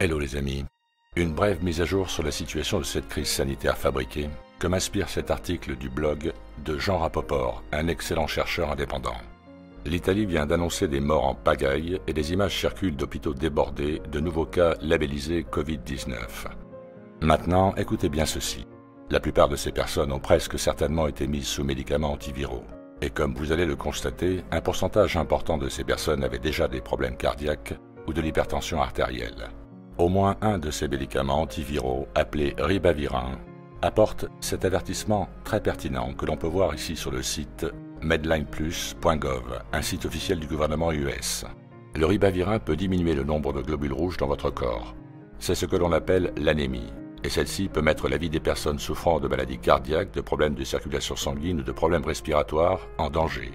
Hello les amis, une brève mise à jour sur la situation de cette crise sanitaire fabriquée que m'inspire cet article du blog de Jean Rapoport, un excellent chercheur indépendant. L'Italie vient d'annoncer des morts en pagaille et des images circulent d'hôpitaux débordés de nouveaux cas labellisés Covid-19. Maintenant, écoutez bien ceci. La plupart de ces personnes ont presque certainement été mises sous médicaments antiviraux. Et comme vous allez le constater, un pourcentage important de ces personnes avaient déjà des problèmes cardiaques ou de l'hypertension artérielle. Au moins un de ces médicaments antiviraux, appelé ribavirin, apporte cet avertissement très pertinent que l'on peut voir ici sur le site medlineplus.gov, un site officiel du gouvernement US. Le ribavirin peut diminuer le nombre de globules rouges dans votre corps. C'est ce que l'on appelle l'anémie, et celle-ci peut mettre la vie des personnes souffrant de maladies cardiaques, de problèmes de circulation sanguine ou de problèmes respiratoires en danger.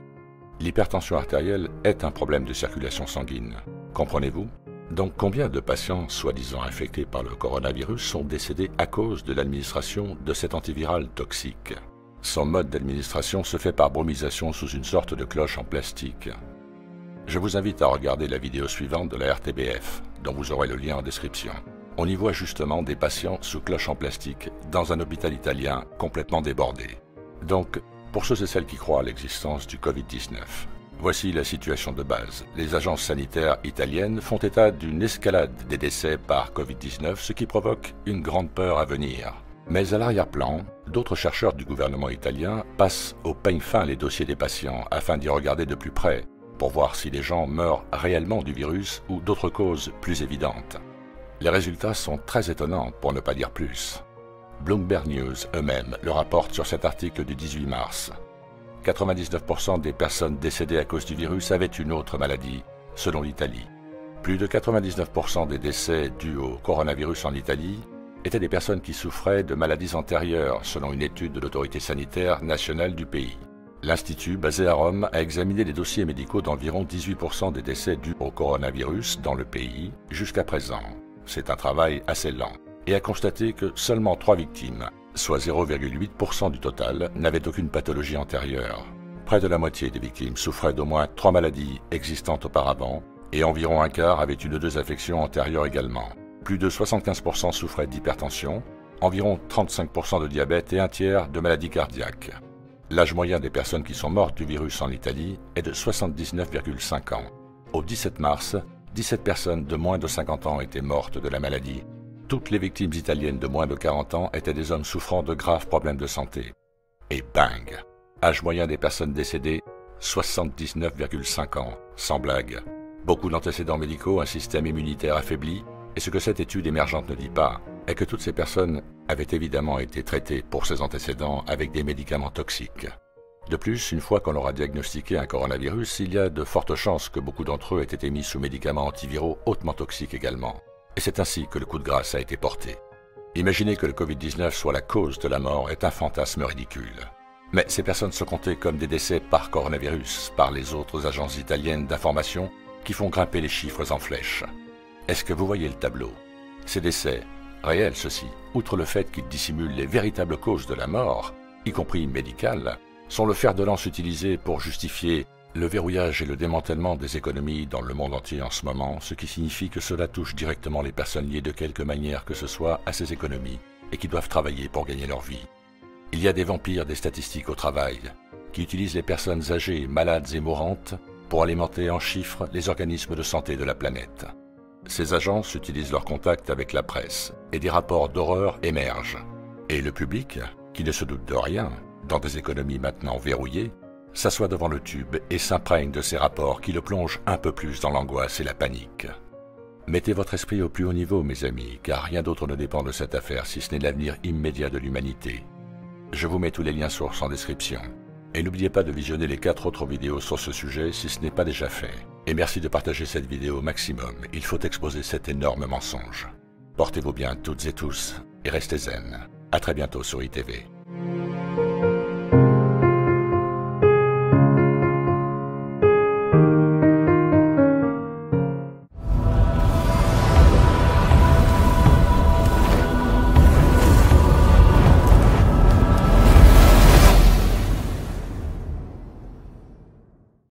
L'hypertension artérielle est un problème de circulation sanguine, comprenez-vous ? Donc combien de patients soi-disant infectés par le coronavirus sont décédés à cause de l'administration de cet antiviral toxique? Son mode d'administration se fait par brumisation sous une sorte de cloche en plastique. Je vous invite à regarder la vidéo suivante de la RTBF, dont vous aurez le lien en description. On y voit justement des patients sous cloche en plastique dans un hôpital italien complètement débordé. Donc, pour ceux et celles qui croient à l'existence du Covid-19, voici la situation de base. Les agences sanitaires italiennes font état d'une escalade des décès par Covid-19, ce qui provoque une grande peur à venir. Mais à l'arrière-plan, d'autres chercheurs du gouvernement italien passent au peigne fin les dossiers des patients afin d'y regarder de plus près, pour voir si les gens meurent réellement du virus ou d'autres causes plus évidentes. Les résultats sont très étonnants, pour ne pas dire plus. Bloomberg News eux-mêmes le rapportent sur cet article du 18 mars. 99% des personnes décédées à cause du virus avaient une autre maladie, selon l'Italie. Plus de 99% des décès dus au coronavirus en Italie étaient des personnes qui souffraient de maladies antérieures, selon une étude de l'autorité sanitaire nationale du pays. L'Institut, basé à Rome, a examiné les dossiers médicaux d'environ 18% des décès dus au coronavirus dans le pays jusqu'à présent. C'est un travail assez lent, et a constaté que seulement 3 victimes, soit 0,8% du total, n'avaient aucune pathologie antérieure. Près de la moitié des victimes souffraient d'au moins 3 maladies existantes auparavant, et environ un quart avaient une ou deux affections antérieures également. Plus de 75% souffraient d'hypertension, environ 35% de diabète et un tiers de maladies cardiaques. L'âge moyen des personnes qui sont mortes du virus en Italie est de 79,5 ans. Au 17 mars, 17 personnes de moins de 50 ans étaient mortes de la maladie. Toutes les victimes italiennes de moins de 40 ans étaient des hommes souffrant de graves problèmes de santé. Et bang! Âge moyen des personnes décédées, 79,5 ans, sans blague. Beaucoup d'antécédents médicaux, un système immunitaire affaibli, et ce que cette étude émergente ne dit pas, est que toutes ces personnes avaient évidemment été traitées pour ces antécédents avec des médicaments toxiques. De plus, une fois qu'on leur a diagnostiqué un coronavirus, il y a de fortes chances que beaucoup d'entre eux aient été mis sous médicaments antiviraux hautement toxiques également. Et c'est ainsi que le coup de grâce a été porté. Imaginer que le Covid-19 soit la cause de la mort est un fantasme ridicule. Mais ces personnes sont comptées comme des décès par coronavirus par les autres agences italiennes d'information qui font grimper les chiffres en flèche. Est-ce que vous voyez le tableau? Ces décès, réels ceux-ci, outre le fait qu'ils dissimulent les véritables causes de la mort, y compris médicales, sont le fer de lance utilisé pour justifier le verrouillage et le démantèlement des économies dans le monde entier en ce moment, ce qui signifie que cela touche directement les personnes liées de quelque manière que ce soit à ces économies et qui doivent travailler pour gagner leur vie. Il y a des vampires des statistiques au travail qui utilisent les personnes âgées, malades et mourantes pour alimenter en chiffres les organismes de santé de la planète. Ces agences utilisent leurs contacts avec la presse et des rapports d'horreur émergent. Et le public, qui ne se doute de rien, dans des économies maintenant verrouillées, s'assoit devant le tube et s'imprègne de ces rapports qui le plongent un peu plus dans l'angoisse et la panique. Mettez votre esprit au plus haut niveau, mes amis, car rien d'autre ne dépend de cette affaire si ce n'est l'avenir immédiat de l'humanité. Je vous mets tous les liens sources en description. Et n'oubliez pas de visionner les 4 autres vidéos sur ce sujet si ce n'est pas déjà fait. Et merci de partager cette vidéo au maximum, il faut exposer cet énorme mensonge. Portez-vous bien toutes et tous, et restez zen. À très bientôt sur ITV.